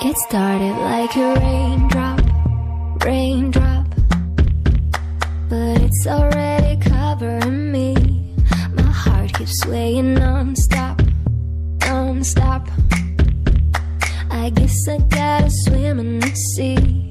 It started like a raindrop, raindrop, but it's already covering me. My heart keeps swaying non-stop, non-stop. I guess I gotta swim in the sea.